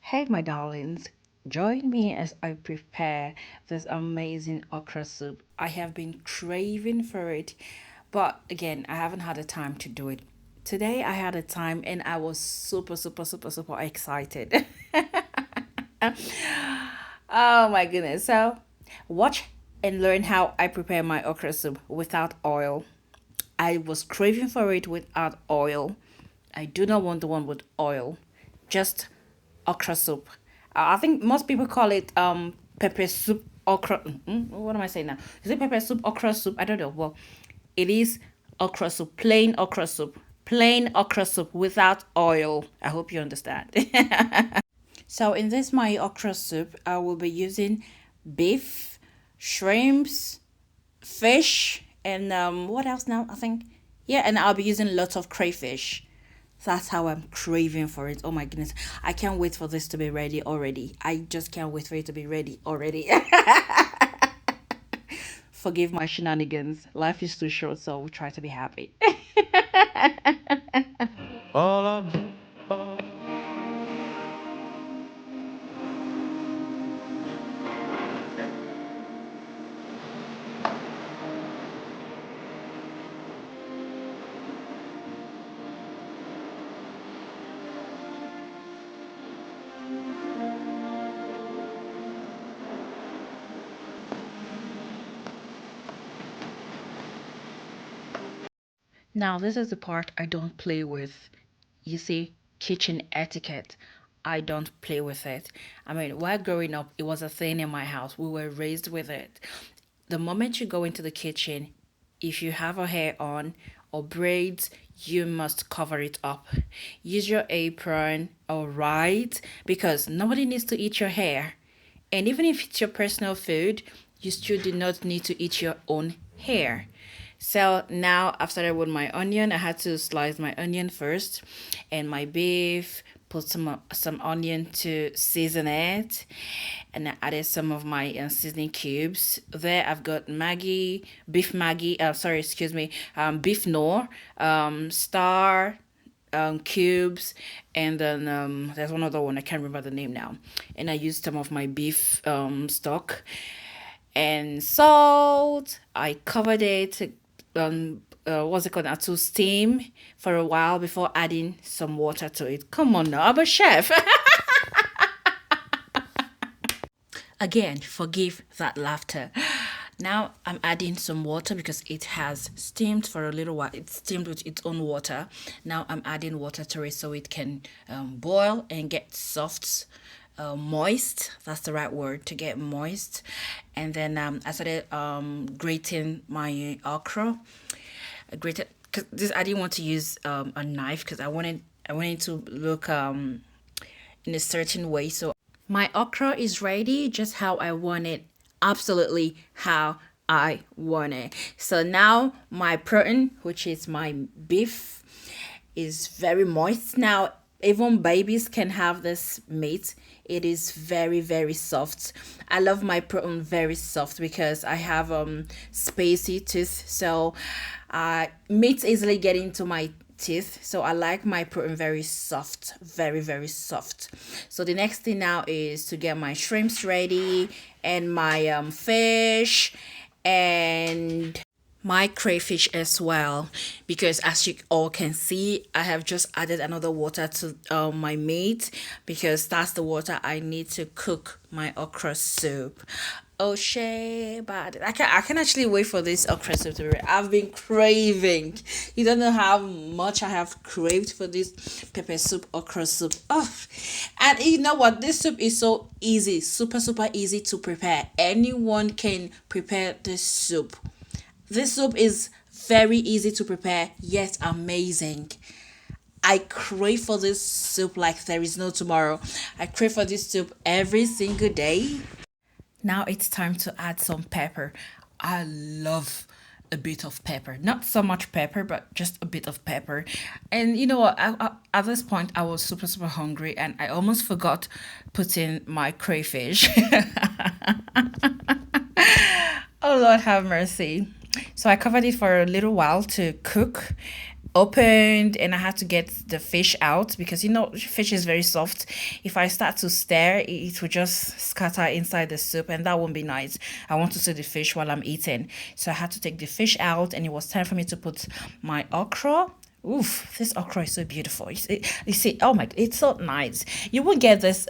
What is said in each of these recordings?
Hey, my darlings, join me as I prepare this amazing okra soup. I have been craving for it, but again, I haven't had the time to do it. Today, I had a time and I was super, super, super, super excited. Oh my goodness. So, watch and learn how I prepare my okra soup without oil. I was craving for it without oil. I do not want the one with oil. Just okra soup. I think most people call it pepper soup okra. What am I saying now? Is it pepper soup okra soup? I don't know. Well, it is okra soup, plain okra soup, plain okra soup without oil. I hope you understand. So in this my okra soup, I will be using beef, shrimps, fish, and what else now? I think yeah, and I'll be using lots of crayfish. That's how I'm craving for it. Oh my goodness. I can't wait for this to be ready already. I just can't wait for it to be ready already. Forgive my shenanigans. Life is too short, so we try to be happy. All of Now, this is the part I don't play with. You see, kitchen etiquette. I don't play with it. I mean, while growing up, it was a thing in my house. We were raised with it. The moment you go into the kitchen, if you have a hair on or braids, you must cover it up. Use your apron, all right? Because nobody needs to eat your hair. And even if it's your personal food, you still do not need to eat your own hair. So now I've started with my onion. I had to slice my onion first and my beef, put some onion to season it, and I added some of my seasoning cubes. There I've got Maggie, beef Maggie, sorry, excuse me, beef Nor, star, cubes, and then there's one other one, I can't remember the name now. And I used some of my beef stock and salt. I covered it, what's it called now, to steam for a while before adding some water to it. Come on now, I'm a chef. Again, forgive that laughter. Now I'm adding some water because it has steamed for a little while. It's steamed with its own water. Now I'm adding water to it so it can boil and get soft, moist. That's the right word, to get moist. And then I started grating my okra. I grated because this I didn't want to use a knife because I wanted to look in a certain way. So my okra is ready just how I want it, absolutely how I want it. So now my protein, which is my beef, is very moist. Now, even babies can have this meat. It is very, very soft. I love my protein very soft because I have spacey teeth. So meat easily get into my teeth, so I like my protein very soft, very, very soft. So the next thing now is to get my shrimps ready and my fish and my crayfish as well, because as you all can see, I have just added another water to my meat because that's the water I need to cook my okra soup. Oh shit, but I can actually wait for this okra soup to be ready. I've been craving. You don't know how much I have craved for this pepper soup, okra soup. Oh, and you know what? This soup is so easy, super, super easy to prepare. Anyone can prepare this soup. This soup is very easy to prepare, yet amazing. I crave for this soup like there is no tomorrow. I crave for this soup every single day. Now it's time to add some pepper. I love a bit of pepper. Not so much pepper, but just a bit of pepper. And you know what? At this point, I was super, super hungry and I almost forgot putting my crayfish. Oh Lord have mercy. So I covered it for a little while to cook. opened and I had to get the fish out because you know fish is very soft. If I start to stir, it will just scatter inside the soup and that won't be nice. I want to see the fish while I'm eating. So I had to take the fish out and it was time for me to put my okra. Oof, this okra is so beautiful. You see, oh my, it's so nice. You won't get this,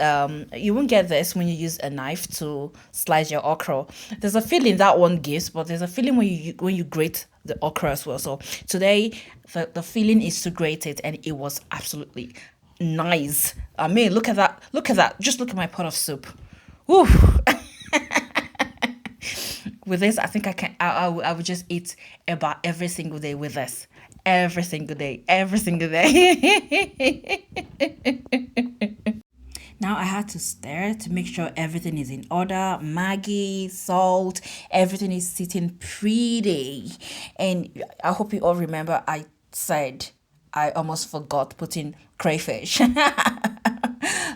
you won't get this when you use a knife to slice your okra. There's a feeling that one gives, but there's a feeling when you grate the okra as well. So today, the feeling is to grate it, and it was absolutely nice. I mean, look at that. Look at that. Just look at my pot of soup. Oof. With this, I think I can. I would just eat about every single day with this. Every single day. Every single day. Now I had to stir to make sure everything is in order. Maggi, salt, everything is sitting pretty. And I hope you all remember I said I almost forgot putting crayfish.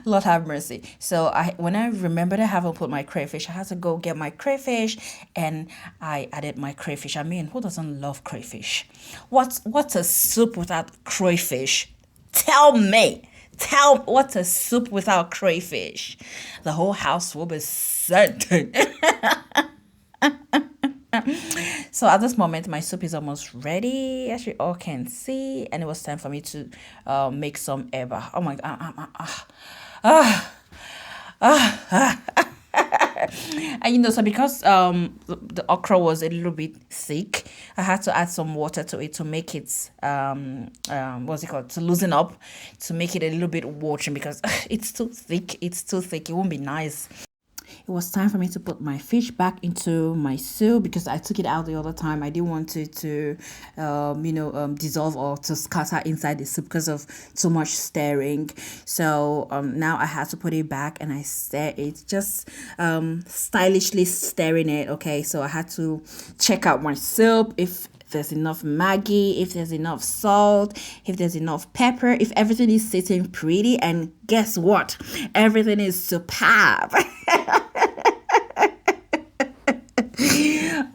Lord have mercy. So when I remembered I haven't put my crayfish, I had to go get my crayfish and I added my crayfish. I mean, who doesn't love crayfish? What's a soup without crayfish? Tell me. What's a soup without crayfish? The whole house will be scented. So at this moment, my soup is almost ready, as you all can see, and it was time for me to make some eba. Oh my god! And you know, so because the okra was a little bit thick, I had to add some water to it to make it what's it called, to loosen up, to make it a little bit watery because it's too thick. It won't be nice. It was time for me to put my fish back into my soup because I took it out the other time. I didn't want it to, dissolve or to scatter inside the soup because of too much stirring. So now I had to put it back and I stir it, just stylishly stirring it. Okay, so I had to check out my soup if there's enough Maggi, if there's enough salt, if there's enough pepper, if everything is sitting pretty. And guess what? Everything is superb.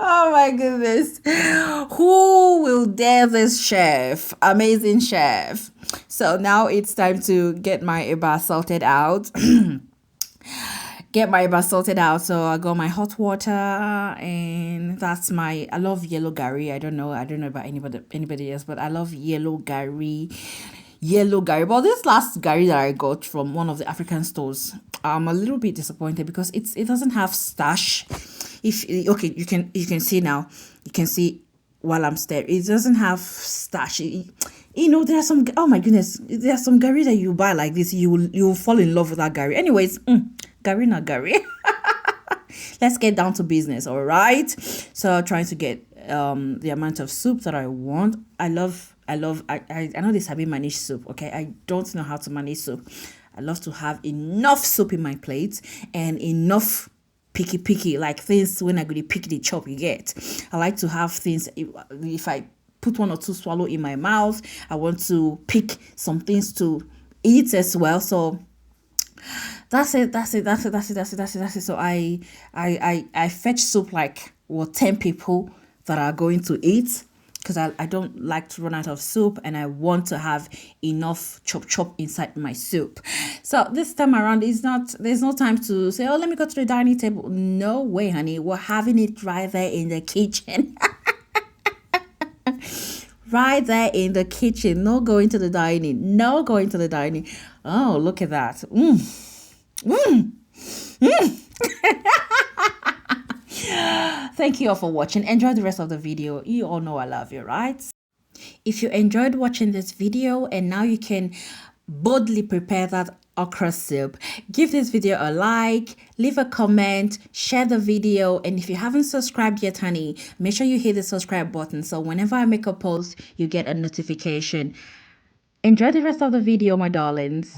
Oh my goodness. Who will dare this chef? Amazing chef. So now it's time to get my eba salted out. So I got my hot water, and that's I love yellow gari. I don't know about anybody else, but I love yellow gari. But this last gari that I got from one of the African stores, I'm a little bit disappointed because it doesn't have stash. You can see now. You can see while I'm staring. It doesn't have stash. There are some, oh my goodness, there are some gari that you buy like this, you will fall in love with that gari. Anyways, gari not gari. Let's get down to business, all right? So trying to get the amount of soup that I want. I know this have been managed soup, okay? I don't know how to manage soup. I love to have enough soup in my plate and enough picky, like things when I go to pick the chop you get. I like to have things, if I put one or two swallow in my mouth, I want to pick some things to eat as well. So that's it. So I fetch soup like 10 people that are going to eat because I don't like to run out of soup and I want to have enough chop inside my soup. So this time around there's no time to say, oh, let me go to the dining table. No way, honey. We're having it right there in the kitchen. Right there in the kitchen. No going to the dining. Oh, look at that. Thank you all for watching. Enjoy the rest of the video. You all know I love you, right? If you enjoyed watching this video and now you can boldly prepare that okra soup, give this video a like, leave a comment, share the video, and if you haven't subscribed yet, honey, make sure you hit the subscribe button so whenever I make a post, you get a notification. Enjoy the rest of the video, my darlings.